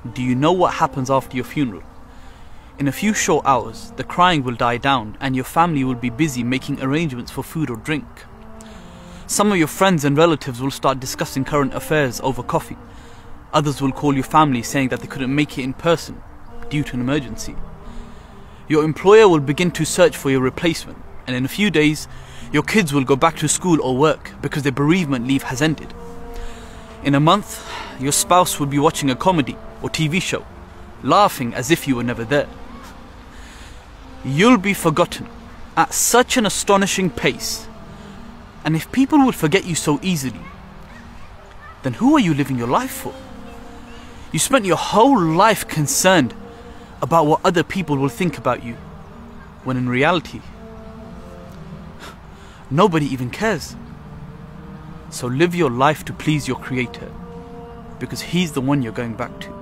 Do you know what happens after your funeral? In a few short hours, the crying will die down and your family will be busy making arrangements for food or drink. Some of your friends and relatives will start discussing current affairs over coffee. Others will call your family saying that they couldn't make it in person due to an emergency. Your employer will begin to search for your replacement, and in a few days, your kids will go back to school or work because their bereavement leave has ended. In a month, your spouse will be watching a comedy or TV show, laughing as if you were never there. You'll be forgotten at such an astonishing pace. And if people will forget you so easily, then who are you living your life for? You spent your whole life concerned about what other people will think about you, when in reality, nobody even cares. So live your life to please your Creator, because He's the one you're going back to.